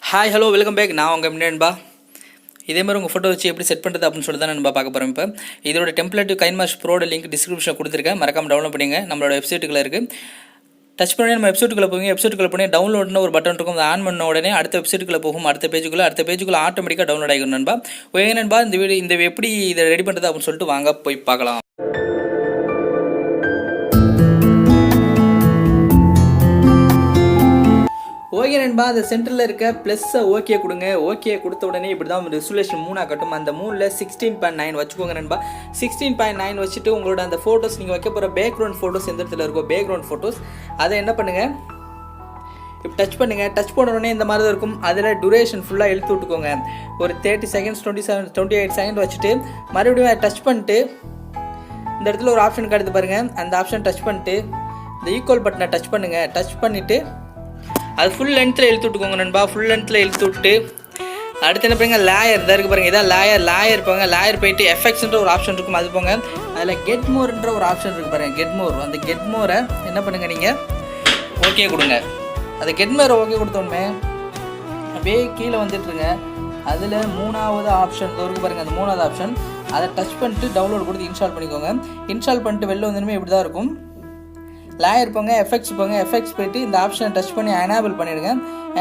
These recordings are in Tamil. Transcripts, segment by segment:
Hi hello welcome back. நான் உங்கள் நண்பா. இதே மாதிரி உங்கள் ஃபோட்டோ வச்சு எப்படி செட் பண்ணுறது அப்படின்னு சொல்லி தான் நம்ம பார்க்க போகிறோம். இப்போ இதோட டெம்ப்ளேட் கைன்மாஸ்டர் ப்ரோட லிங்க் டிஸ்கிரிப்ஷனில் கொடுத்துருக்கேன். மறக்காம டவுன்லோட் பண்ணிங்க. நம்மளோட வெப்சைட்டுக்குள்ள இருக்குது. டச் பண்ணி நம்ம வெப்சைட்டுக்குள்ளே போவீங்க. வெப்சைட்டுக்குள்ளே போய் டவுன்லோட்னு ஒரு பட்டன் இருக்கும். அதை ஆன் பண்ண உடனே அடுத்த வெப்சைட்டுக்குள்ளே போகும். அடுத்த பேஜுக்குள்ளே ஆட்டோமேட்டிக்காக டவுன்லோட் ஆகிடும் நண்பா. ஓகே நண்பா, இந்த எப்படி இதை ரெடி பண்ணுறது அப்படின்னு சொல்லிட்டு வாங்க போய் பார்க்கலாம். ஓகே நண்பா, அந்த சென்டரில் இருக்க ப்ளஸ்ஸை ஓகே கொடுங்க. ஓகே கொடுத்த உடனே இப்படி தான் ரெசல்யூஷன் 3 ஆகட்டும். அந்த 3ல் 16.9 வச்சுக்கோங்க நண்பா. 16.9 வச்சுட்டு உங்களோட அந்த ஃபோட்டோஸ் நீங்கள் வைக்க போகிற பேக்ரவுண்ட் ஃபோட்டோஸ் எந்த இடத்துல இருக்கோ பேக்ரவுண்ட் ஃபோட்டோஸ் அதை என்ன பண்ணுங்கள், இப்போ டச் பண்ணுங்கள். டச் பண்ண உடனே இந்த மாதிரி தான் இருக்கும். அதில் டூரேஷன் ஃபுல்லாக இழுத்து விட்டுக்கோங்க. ஒரு 30 செகண்ட்ஸ் 28 செகண்ட் வச்சுட்டு மறுபடியும் டச் பண்ணிட்டு இந்த இடத்துல ஒரு ஆப்ஷன் கிடையாது பாருங்கள். அந்த ஆப்ஷன் டச் பண்ணிட்டு இந்த ஈக்குவல் பட்டனை டச் பண்ணுங்கள். டச் பண்ணிவிட்டு அது ஃபுல் லென்த்தில் இழுத்து விட்டுக்கோங்க நண்பா. ஃபுல் லென்த்தில் இழுத்து விட்டு அடுத்து என்ன பண்ணுங்க, லேயர் இதாக இருக்குது பாருங்கள். இதான் லேயர் போங்க. லேயர் போயிட்டு எஃபெக்ட்ஸ்ன்ற ஒரு ஆப்ஷன் இருக்கும், அது போங்க. அதில் கெட் மோர்ன்ற ஒரு ஆப்ஷன் இருக்குது பாருங்கள், கெட் மோர். அந்த கெட் மோரை என்ன பண்ணுங்கள், நீங்கள் ஓகே கொடுங்க. அந்த கெட் மோரை ஓகே கொடுத்தோடனே அப்படியே கீழே வந்துட்டுருங்க. அதில் 3வது ஆப்ஷன் இருக்குது பாருங்கள், அந்த 3வது ஆப்ஷன் அதை டச் பண்ணிட்டு டவுன்லோட் கொடுத்து இன்ஸ்டால் பண்ணிக்கோங்க. இன்ஸ்டால் பண்ணிட்டு வெளில வந்தோடனே இப்படி தான் இருக்கும். லேயர் போங்க, எஃபெக்ட்ஸ் போங்க. எஃபெக்ட்ஸ் போய்ட்டு இந்த ஆப்ஷனை டச் பண்ணி எனேபிள் பண்ணிவிடுங்க.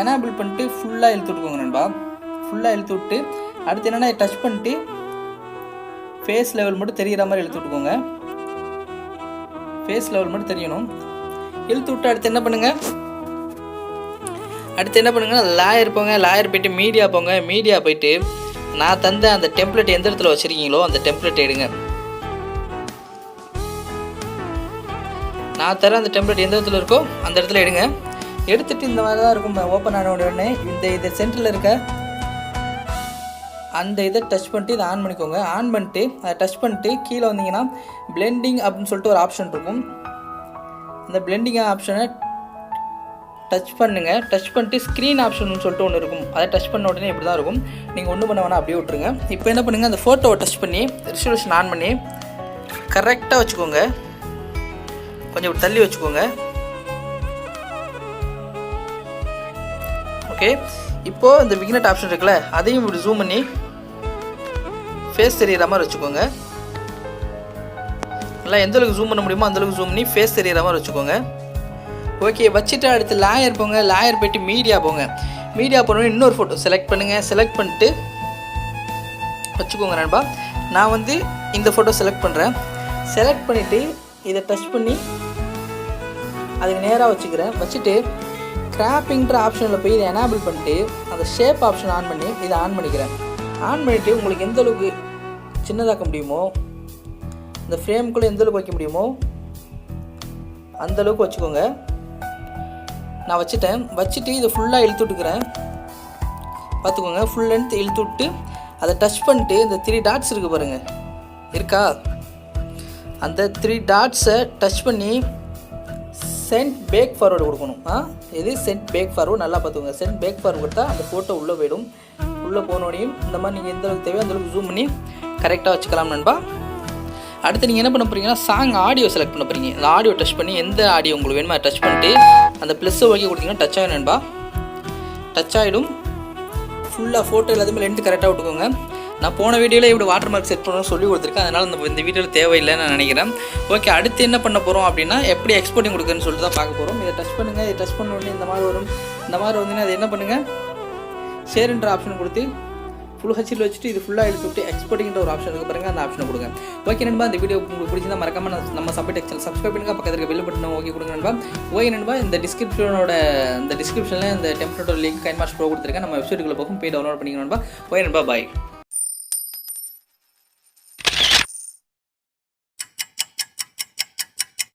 எனேபிள் பண்ணிட்டு ஃபுல்லாக இழுத்து விட்டுக்கோங்க நண்பா. ஃபுல்லாக இழுத்து விட்டு அடுத்து என்னென்னா டச் பண்ணிட்டு ஃபேஸ் லெவல் மட்டும் தெரிகிற மாதிரி இழுத்து விட்டுக்கோங்க. ஃபேஸ் லெவல் மட்டும் தெரியணும். இழுத்து விட்டு அடுத்து என்ன பண்ணுங்கள், லேயர் போங்க. லேயர் போய்ட்டு மீடியா போங்க. மீடியா போய்ட்டு நான் தந்த அந்த டெம்ப்ளேட் எந்த இடத்துல வச்சுருக்கீங்களோ அந்த டெம்ப்ளேட் எடுங்க. நான் தர அந்த டெம்ப்ளேட் எந்த இடத்துல இருக்கோ அந்த இடத்துல எடுங்க. எடுத்துகிட்டு இந்த மாதிரி தான் இருக்கும். ஓப்பன் ஆன உடனே இந்த சென்டரில் இருக்க அந்த இதை டச் பண்ணிட்டு இதை ஆன் பண்ணிக்கோங்க. ஆன் பண்ணிட்டு அதை டச் பண்ணிட்டு கீழே வந்தீங்கன்னா பிளெண்டிங் அப்படின்னு சொல்லிட்டு ஒரு ஆப்ஷன் இருக்கும். அந்த பிளெண்டிங் ஆப்ஷனை டச் பண்ணுங்கள். டச் பண்ணிட்டு ஸ்க்ரீன் ஆப்ஷன் சொல்லிட்டு ஒன்று இருக்கும். அதை டச் பண்ண உடனே இப்படி தான் இருக்கும். நீங்கள் ஒன்றும் பண்ண வேணால் அப்படியே விட்டுருங்க. இப்போ என்ன பண்ணுங்கள், அந்த ஃபோட்டோவை டச் பண்ணி ரெசல்யூஷன் ஆன் பண்ணி கரெக்டாக வச்சுக்கோங்க. கொஞ்சம் இப்படி தள்ளி வச்சுக்கோங்க. ஓகே, இப்போது இந்த விக்னெட் ஆப்ஷன் இருக்குல்ல, அதையும் இப்படி ஜூம் பண்ணி ஃபேஸ் தெரிகிற மாதிரி வச்சுக்கோங்க. நல்லா எந்தளவுக்கு ஜூம் பண்ண முடியுமோ அந்தளவுக்கு ஜூம் பண்ணி ஃபேஸ் தெரிகிற மாதிரி வச்சுக்கோங்க. ஓகே, வச்சுட்டு அடுத்து லேயர் போங்க. லேயர் போய்ட்டு மீடியா போங்க. மீடியா போனோடனே இன்னொரு ஃபோட்டோ செலக்ட் பண்ணுங்கள். செலக்ட் பண்ணிட்டு வச்சுக்கோங்க நண்பா. நான் இந்த ஃபோட்டோ செலக்ட் பண்ணுறேன். செலக்ட் பண்ணிவிட்டு இதை டச் பண்ணி அதுக்கு நேராக வச்சுக்கிறேன். வச்சுட்டு கிராப்பிங்ன்ற ஆப்ஷனில் போய் இதை எனேபிள் பண்ணிட்டு அந்த ஷேப் ஆப்ஷன் ஆன் பண்ணி இதை ஆன் பண்ணிக்கிறேன். ஆன் பண்ணிவிட்டு உங்களுக்கு எந்த அளவுக்கு சின்னதாக்க முடியுமோ, இந்த ஃப்ரேமுக்குள்ளே எந்த அளவுக்கு வைக்க முடியுமோ அந்தளவுக்கு வச்சுக்கோங்க. நான் வச்சுட்டேன். வச்சுட்டு இதை ஃபுல்லாக இழுத்து விட்டுக்கிறேன். பார்த்துக்கோங்க, ஃபுல் லென்த் இழுத்து விட்டு அதை டச் பண்ணிட்டு இந்த 3 டாட்ஸ் இருக்குது பாருங்கள், இருக்கா? அந்த 3 டாட்ஸை டச் பண்ணி சென்ட் பேக் ஃபார்வர்டு கொடுக்கணும். இது சென்ட் பேக் ஃபார்வர்டு. நல்லா பார்த்துக்கோங்க. சென்ட் பேக் ஃபார்வர்டு கொடுத்தா அந்த ஃபோட்டோ உள்ளே போயிடும். உள்ளே போனோடையும் இந்த மாதிரி நீங்கள் எந்த அளவுக்கு தேவையோ அந்தளவுக்கு ஜூம் பண்ணி கரெக்டாக வச்சுக்கலாம் நண்பா. அடுத்து நீங்கள் என்ன பண்ண போகிறீங்கன்னா சாங் ஆடியோ செலக்ட் பண்ண போகிறீங்க. அந்த ஆடியோ டச் பண்ணி எந்த ஆடியோ உங்களுக்கு வேணுமோ டச் பண்ணிட்டு அந்த ப்ளஸ்ஸை ஓகே கொடுத்தீங்கன்னா டச் ஆகிடும் நண்பா. டச் ஆகிடும். ஃபுல்லாக ஃபோட்டோ எல்லாத்தையுமே லென்த்து கரெக்டாக விட்டுக்கோங்க. நான் போன வீடியோவில் இப்படி வாட்டர் மார்க் செட் பண்ணணும்னு சொல்லி கொடுத்துருக்கேன். அதனால் இந்த வீடியோவில் தேவையில்லைன்னு நான் நினைக்கிறேன். ஓகே, அடுத்து என்ன பண்ண போகிறோம் அப்படின்னா எப்படி எக்ஸ்போர்ட்டிங் கொடுக்குறேன்னு சொல்லிட்டு தான் பார்க்க போகிறோம். இதை டச் பண்ணுங்கள். இதை டச் பண்ண உடனே இந்த மாதிரி வரும். இந்த மாதிரி வந்தீங்கன்னா அதை என்ன பண்ணுங்கள், ஷேர்ன்ற ஆப்ஷன் கொடுத்து ஃபுல் ஹெச்சில் வச்சுட்டு இது ஃபுல்லாக எடுத்து விட்டு எக்ஸ்போர்ட்டிங்கிற ஒரு ஆப்ஷன் இருக்குது பாருங்கள், அந்த ஆப்ஷனை கொடுங்க. ஓகே நண்பா, இந்த வீடியோ உங்களுக்கு பிடிச்சிருந்தா மறக்காம நம்ம SambaiTech சேனல் சப்ஸ்கிரைப் பண்ணுங்க. பக்கத்தில் இருக்க பெல் பட்டனை ஓகே கொடுங்க நண்பா. ஓகே நண்பா, இந்த டிஸ்கிரிப்ஷனில் இந்த டெம்ப்ளேட்டோட லிங்க் கைன்மாஸ்டர் ப்ரோ கொடுத்துருக்கேன். நம்ம வெப்சைட்டுக்குள்ளே போகும் போய் டவுன்லோட் பண்ணிக்கணும் நண்பா. ஓகே நண்பா, பாய்.